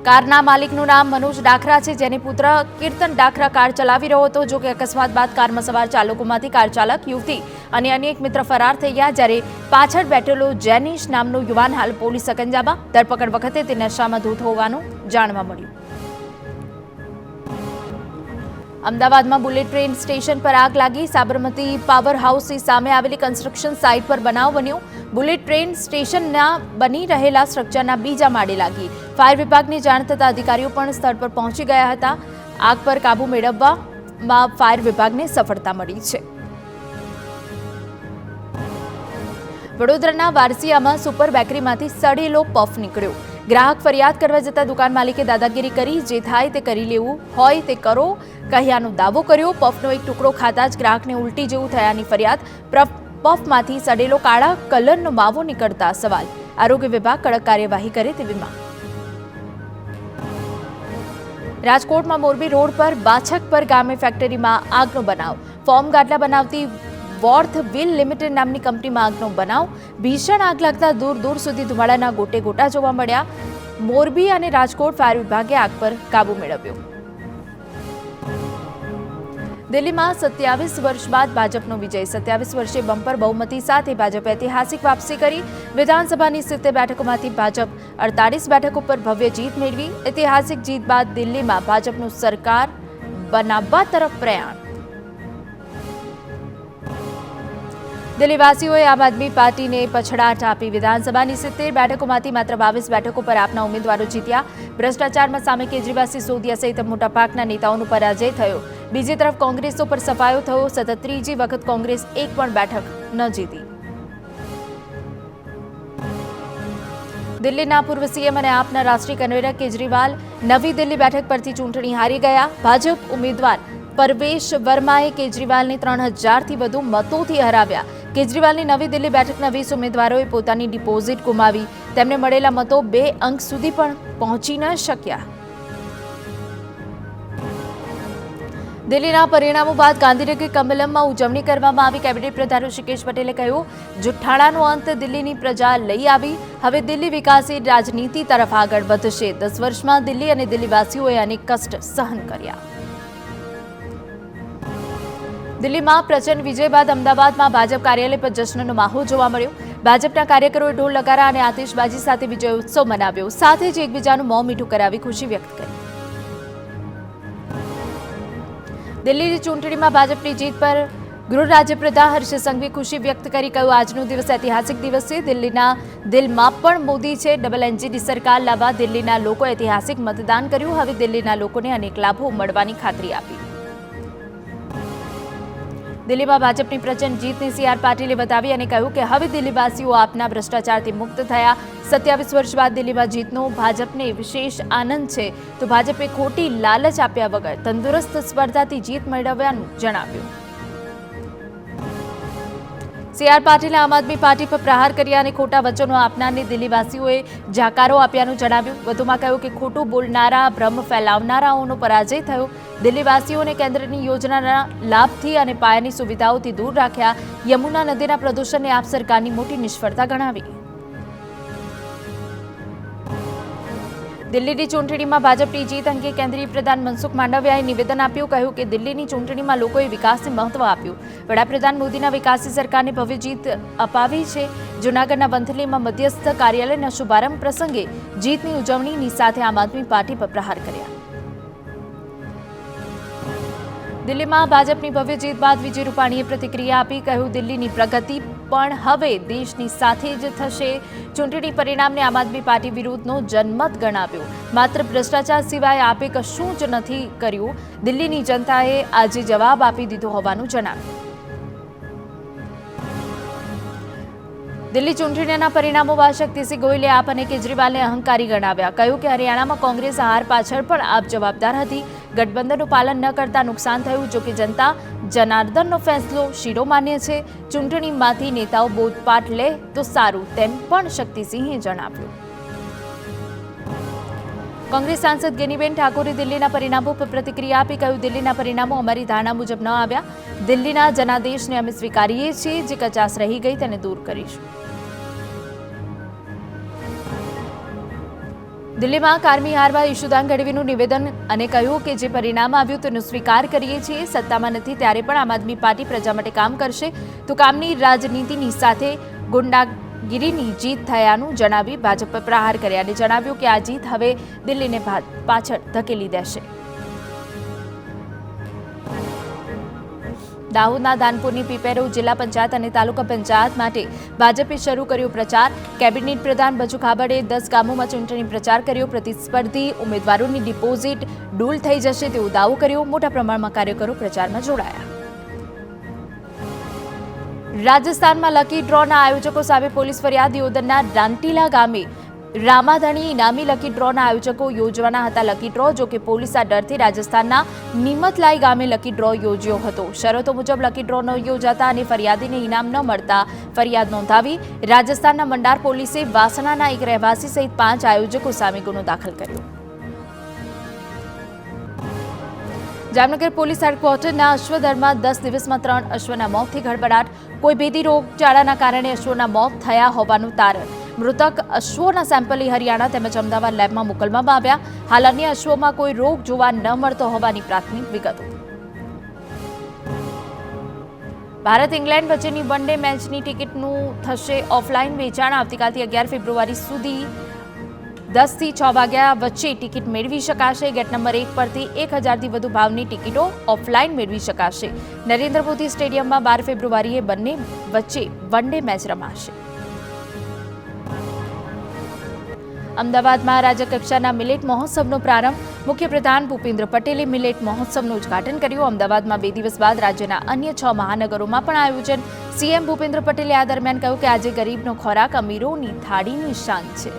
કારના માલિકનું નામ મનોજ ડાખરા છે, જેની પુત્ર કીર્તન ડાખરા કાર ચલાવી રહ્યો હતો। જો કે અકસ્માત બાદ કારમાં સવાર ચાલકોમાંથી કાર ચાલક, યુવતી અને અન્ય એક મિત્ર ફરાર થઈ ગયા, જ્યારે પાછળ બેઠેલો જેનિશ નામનો યુવાન હાલ પોલીસ સકંજામાં। ધરપકડ વખતે તે નશામાં ધૂત હોવાનું જાણવા મળ્યું। અમદાવાદમાં બુલેટ ટ્રેન સ્ટેશન પર આગ લાગી। સાબરમતી પાવર હાઉસની સામે આવેલી કન્સ્ટ્રક્શન સાઇટ પર બનાવ બન્યો। બુલેટ ટ્રેન સ્ટેશનના બની રહેલા સ્ટ્રક્ચરના બીજા માળે લાગી। ફાયર વિભાગની જાણ થતાં અધિકારીઓ પણ સ્થળ પર પહોંચી ગયા હતા। આગ પર કાબુ મેળવવામાં ફાયર વિભાગને સફળતા મળી છે। વડોદરાના વારસિયામાં સુપર બેકરીમાંથી સડેલો પફ નીકળ્યો। ગ્રાહક ફરિયાદ કરવા જતાં દુકાન માલિકે દાદાગીરી કરી, જે થાય તે કરી લેવું હોય તે કરો કહ્યાનો દાવો કર્યો। પફનો એક ટુકડો ખાતા જ ગ્રાહકને ઉલટી જેવું થયાની ફરિયાદ। પફમાંથી સડેલો કાળા કલરનો માવો નીકળતા સવાલ। આરોગ્ય વિભાગ કડક કાર્યવાહી કરે તેવી માંગ। રાજકોટમાં મોરબી રોડ પર બાછકપર ગામે ફેક્ટરીમાં આગનો બનાવ। ફોર્મ ગાટલા બનાવતી વોર્થ વ્હીલ લિમિટેડ નામની કંપનીમાં આગનો બનાવ। ભીષણ આગ લાગતા દૂર દૂર સુધી ધુમાડાના ગોટે ગોટા જોવા મળ્યા। મોરબી અને રાજકોટ ફાયર વિભાગે આગ પર કાબુ મેળવ્યો। દિલ્હીમાં 27 વર્ષ બાદ ભાજપનો વિજય। 27 વર્ષે બમ્પર બહુમતી સાથે ભાજપે ઐતિહાસિક વાપસી કરી। વિધાનસભાની 70 બેઠકોમાંથી ભાજપ 48 બેઠકો પર ભવ્ય જીત મેળવી। ઐતિહાસિક જીત બાદ દિલ્હીમાં ભાજપનું સરકાર બનાવવા તરફ પ્રયાણ। દિલ્હીવાસીઓએ આમ આદમી પાર્ટીને પછડાટ આપી। વિધાનસભાની 70 બેઠકોમાંથી માત્ર 22 બેઠકો પર આપના ઉમેદવારો જીત્યા। ભ્રષ્ટાચારમાં સામે કેજરીવાલ, સિસોદિયા સહિત મોટાભાગના નેતાઓનો પરાજય થયો। બીજી તરફ કોંગ્રેસો પર સફાયો થયો। સતત ત્રીજી વખત કોંગ્રેસ એક પણ બેઠક ન જીતી। દિલ્હીના પૂર્વ સીએમ અને આપના રાષ્ટ્રીય કન્વીનર કેજરીવાલ નવી દિલ્હી બેઠક પરથી ચૂંટણી હારી ગયા। ભાજપ ઉમેદવાર પરવેશ વર્માએ કેજરીવાલને 3000થી વધુ મતોથી હરાવ્યા। કેજરીવાલની નવી દિલ્હી બેઠકના 20 ઉમેદવારોએ પોતાની ડિપોઝિટ ગુમાવી। તેમને મળેલા મતો 2 અંક સુધી પણ પહોંચી ન શક્યા। દિલ્હીના પરિણામો બાદ ગાંધીનગર કમલમમાં ઉજવણી કરવામાં આવી। કેબિનેટ પ્રધાન ઋષિકેશ પટેલે કહ્યું, જુઠ્ઠાણાનો અંત દિલ્હીની પ્રજા લઈ આવી। હવે દિલ્હી વિકાસી રાજનીતિ તરફ આગળ વધશે। 10 વર્ષમાં દિલ્હી અને દિલ્હીવાસીઓએ અનેક કષ્ટ સહન કર્યા। દિલ્હીમાં પ્રચંડ વિજય બાદ અમદાવાદમાં ભાજપ કાર્યાલય પર જશ્નનો માહોલ જોવા મળ્યો। ભાજપના કાર્યકરોએ ઢોલ નગારા અને આતિશબાજી સાથે વિજય ઉત્સવ મનાવ્યો। સાથે જ એકબીજાનું મોં મીઠું કરાવી ખુશી વ્યક્ત કરી। દિલ્હીની ચૂંટણીમાં ભાજપની જીત પર ગૃહ રાજ્યપ્રધાન હર્ષ સંઘવી ખુશી વ્યક્ત કરી। કહ્યું, આજનો દિવસ ઐતિહાસિક દિવસ છે। દિલ્હીના દિલમાં પણ મોદી છે। ડબલ એન્જિનની સરકાર લાવવા દિલ્હીના લોકો ઐતિહાસિક મતદાન કર્યું। હવે દિલ્હીના લોકોને અનેક લાભો મળવાની ખાતરી આપી। દિલ્હીમાં ભાજપની પ્રચંડ જીતને CR પાટીલે બતાવી અને કહ્યું કે હવે દિલ્હીવાસીઓ આપના ભ્રષ્ટાચારથી મુક્ત થયા। 27 વર્ષ બાદ દિલ્હીમાં જીતનો ભાજપને વિશેષ આનંદ છે, તો ભાજપે ખોટી લાલચ આપ્યા વગર તંદુરસ્ત સ્પર્ધાથી જીત મેળવવાનું જણાવ્યું। CR પાટીલે આમ આદમી પાર્ટી પર પ્રહાર કર્યા અને ખોટા વચનો આપનારને દિલ્હીવાસીઓએ જાકારો આપ્યાનું જણાવ્યું। વધુમાં કહ્યું કે ખોટું બોલનારા, ભ્રમ ફેલાવનારાઓનો પરાજય થયો। દિલ્હીવાસીઓને કેન્દ્રની યોજનાના લાભથી અને પાયાની સુવિધાઓથી દૂર રાખ્યા। યમુના નદીના પ્રદૂષણને આપ સરકારની મોટી નિષ્ફળતા ગણાવી। દિલ્હીની ચૂંટણીમાં ભાજપની જીત અંગે કેન્દ્રીય પ્રધાન મનસુખ માંડવિયાએ નિવેદન આપ્યું। કહ્યું કે દિલ્હીની ચૂંટણીમાં લોકોએ વિકાસને મહત્વ આપ્યું। વડાપ્રધાન મોદીના વિકાસી સરકારને ભવ્ય જીત અપાવી છે। જૂનાગઢના વંથલીમાં મધ્યસ્થ કાર્યાલયના શુભારંભ પ્રસંગે જીતની ઉજવણીની સાથે આમ આદમી પાર્ટી પર પ્રહાર કર્યા। દિલ્હીમાં ભાજપની ભવ્ય જીત બાદ વિજય રૂપાણીએ પ્રતિક્રિયા આપી। કહ્યું, દિલ્હીની પ્રગતિ પણ હવે દેશની સાથે જ થશે। ચૂંટણી પરિણામને આમ આદમી પાર્ટી વિરુદ્ધનો જનમત ગણાવ્યો। માત્ર ભ્રષ્ટાચાર સિવાય આપે કશું જ નથી કર્યું। દિલ્હીની જનતાએ આજે જવાબ આપી દીધો હોવાનું જણાવ્યું। દિલ્હી ચૂંટણીના પરિણામો બાદ શક્તિસિંહ ગોયલે આપ અને કેજરીવાલને અહંકારી ગણાવ્યા। કહ્યું કે હરિયાણામાં કોંગ્રેસ હાર પાછળ પણ આપ જવાબદાર હતી। ગઠબંધનનું પાલન ન કરતા નુકસાન થયું। જો કે જનતા જનાર્દનનો ફેસલો શિરોમાન્ય છે। ચૂંટણીમાંથી નેતાઓ બોધપાઠ લે તો સારું, તેમ પણ શક્તિસિંહે જણાવ્યું। કોંગ્રેસ સાંસદ ગેનીબેન ઠાકોરે દિલ્હીના પરિણામો પર પ્રતિક્રિયા આપી। કહ્યું, દિલ્હીના પરિણામો અમારી ધારણા મુજબ ન આવ્યા। દિલ્હીના જનાદેશને અમે સ્વીકારીએ છીએ। જે કચાશ રહી ગઈ તેને દૂર કરીશું। દિલ્હીમાં કારમી હાર બાદ ઈશુદાન ગઢવીનું નિવેદન અને કહ્યું કે જે પરિણામ આવ્યું તેનો સ્વીકાર કરીએ છીએ. સત્તામાં નથી ત્યારે પણ આમ આદમી પાર્ટી પ્રજા માટે કામ કરશે. તો કામની રાજનીતિની સાથે ગુંડાગીરીની જીત થયાનું જણાવી ભાજપ પર પ્રહાર કર્યા અને જણાવ્યું કે આ જીત હવે દિલ્હીને પાછળ ધકેલી દેશે. દાહોદના ધાનપુરની પીપેરો જિલ્લા પંચાયત અને તાલુકા પંચાયત માટે ભાજપે શરૂ કર્યો પ્રચાર. કેબિનેટ પ્રધાન બચુ ખાબડે 10 ગામોમાં ચૂંટણી પ્રચાર કર્યો. પ્રતિસ્પર્ધી ઉમેદવારોની ડિપોઝિટ ડૂલ થઈ જશે તેવો દાવો કર્યો. મોટા પ્રમાણમાં કાર્યકરો પ્રચારમાં જોડાયા. રાજસ્થાનમાં લકી ડ્રોના આયોજકો સામે પોલીસ ફરિયાદ. દિયોદરના રાંટીલા ગામે રામાધણી ઇનામી લકી ડ્રોના આયોજકો યોજવાના હતા લકી ડ્રો. જો કે પોલીસના ડરથી રાજસ્થાનના નિમતલાઈ ગામે લકી ડ્રો યોજ્યો હતો. શરતો મુજબ લકી ડ્રો ન યોજાતા અને ફરિયાદીને ઇનામ ન મળતા ફરિયાદ નોંધાવી. રાજસ્થાનના મંડાર પોલીસે વાસણાના એક રહેવાસી સહિત 5 આયોજકો સામે ગુનો દાખલ કર્યો. જામનગર પોલીસ હેડક્વાર્ટરના અશ્વદરમાં 10 દિવસમાં 3 અશ્વના મોતથી ગડબડાટ. કોઈ ભેદી રોગચાળાના કારણે અશ્વના મોત થયા હોવાનું તારણ. મૃતક અશ્વોના સેમ્પલ હરિયાણા તેમજ અમદાવાદ લેબમાં મોકલવામાં આવ્યા. હાલ અન્ય અશ્વોમાં કોઈ રોગ જોવા ન મળતો હોવાની પ્રાથમિક વિગતો. ભારત ઇંગ્લેન્ડ વચ્ચેની વન ડે મેચની ટિકિટનું થશે ઓફલાઈન વેચાણ. આવતીકાલથી 11 ફેબ્રુઆરી સુધી 10 થી 6 વાગ્યા વચ્ચે ટિકિટ મેળવી શકાશે. ગેટ નંબર 1 પરથી 1000થી વધુ ભાવની ટિકિટો ઓફલાઈન મેળવી શકાશે. નરેન્દ્ર મોદી સ્ટેડિયમમાં 12 ફેબ્રુઆરીએ બંને વચ્ચે વન ડે મેચ રમાશે. અમદાવાદમાં રાજ્યકક્ષાના મિલેટ મહોત્સવનો પ્રારંભ. મુખ્યપ્રધાન ભૂપેન્દ્ર પટેલે મિલેટ મહોત્સવનું ઉદ્ઘાટન કર્યું. અમદાવાદમાં 2 દિવસ બાદ રાજ્યના અન્ય 6 મહાનગરોમાં પણ આયોજન. સીએમ ભૂપેન્દ્ર પટેલે આ દરમિયાન કહ્યું કે આજે ગરીબનો ખોરાક અમીરોની થાળીની શાન છે.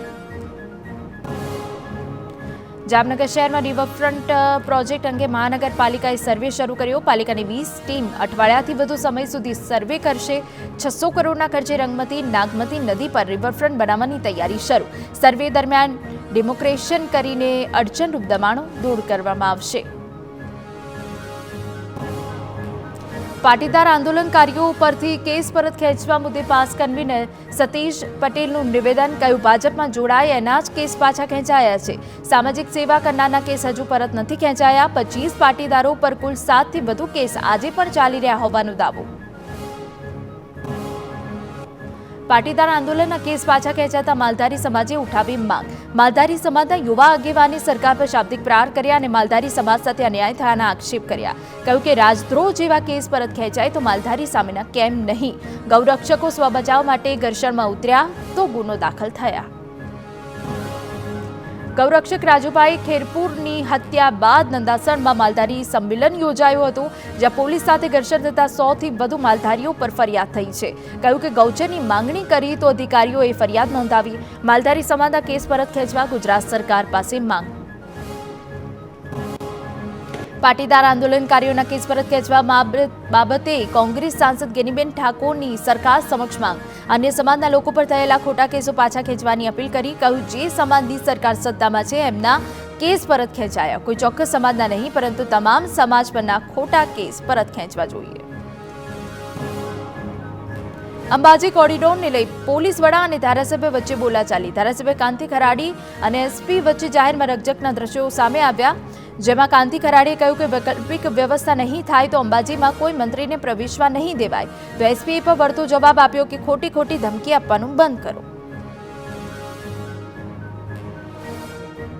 જામનગર શહેરમાં રિવરફ્રન્ટ પ્રોજેક્ટ અંગે મહાનગરપાલિકાએ સર્વે શરૂ કર્યો. પાલિકાની 20 ટીમ અઠવાડિયાથી વધુ સમય સુધી સર્વે કરશે. 600 કરોડના ખર્ચે રંગમતી નાગમતી નદી પર રિવરફ્રન્ટ બનાવવાની તૈયારી શરૂ. સર્વે દરમિયાન ડેમોક્રેશન કરીને અડચણરૂપ દબાણો દૂર કરવામાં આવશે. પાટીદાર આંદોલનકારીઓ પરથી કેસ પરત ખેંચવા મુદ્દે પાસ કન્વીનર સતીશ પટેલનું નિવેદન. કહ્યું ભાજપમાં જોડાય એના જ કેસ પાછા ખેંચાયા છે. સામાજિક સેવા કરનારના કેસ હજુ પરત નથી ખેંચાયા. 25 પાટીદારો પર કુલ 7 થી વધુ કેસ આજે પણ ચાલી રહ્યા હોવાનો દાવો. પાટીદાર આંદોલનના કેસ પાછા ખેંચાતા માલધારી સમાજે ઉઠાવી માંગ. માલધારી સમાજના યુવા આગેવાને સરકાર પર શાબ્દિક પ્રહાર કર્યા અને માલધારી સમાજ સાથે અન્યાય થયાના આક્ષેપ કર્યા. કહ્યું કે રાજદ્રોહ જેવા કેસ પરત ખેંચાય તો માલધારી સામેના કેમ નહીં. ગૌરક્ષકો સ્વબચાવ માટે ઘર્ષણમાં ઉતર્યા તો ગુનો દાખલ થયા. ગૌરક્ષક રાજુભાઈ ખેરપુરની હત્યા બાદ નંદાસણમાં માલધારી સંમેલન યોજાયું હતું. જ્યાં પોલીસ સાથે ઘર્ષણ થતા 100 થી વધુ માલધારીઓ પર ફરિયાદ થઈ છે. કહ્યું કે ગૌચરની માંગણી કરી તો અધિકારીઓએ ફરિયાદ નોંધાવી. માલધારી સમાજના કેસ પરત ખેંચવા ગુજરાત સરકાર પાસે માંગ. પાટીદાર આંદોલનકારીઓના કેસ પરત ખેંચવા બાબતે કોંગ્રેસ સાંસદ ગેનીબેન ઠાકોરની સરકાર સમક્ષ માંગ. અન્ય સમાજના લોકો પર થયેલા ખોટા કેસો પાછા ખેંચવાની અપીલ કરી. કહ્યું જે સમાજની સરકાર સત્તામાં છે એમના કેસ પરત ખેંચાયા. કોઈ ચોક્કસ સમાજના નહીં પરંતુ તમામ સમાજ પરના ખોટા કેસ પરત ખેંચવા જોઈએ. અંબાજી કોરિડોરને લઈ પોલીસ વડા અને ધારાસભ્ય વચ્ચે બોલાચાલી. ધારાસભ્ય કાંતિ ખરાડી અને એસપી વચ્ચે જાહેરમાં રકઝકના દ્રશ્યો સામે આવ્યા. જેમાં કાંતિ ખરાડીએ કહ્યું કે વૈકલ્પિક વ્યવસ્થા નહીં થાય તો અંબાજીમાં કોઈ મંત્રીને પ્રવેશવા નહીં દેવાય. તો એસપીએ પર વળતો જવાબ આપ્યો કે ખોટી ધમકી આપવાનું બંધ કરો.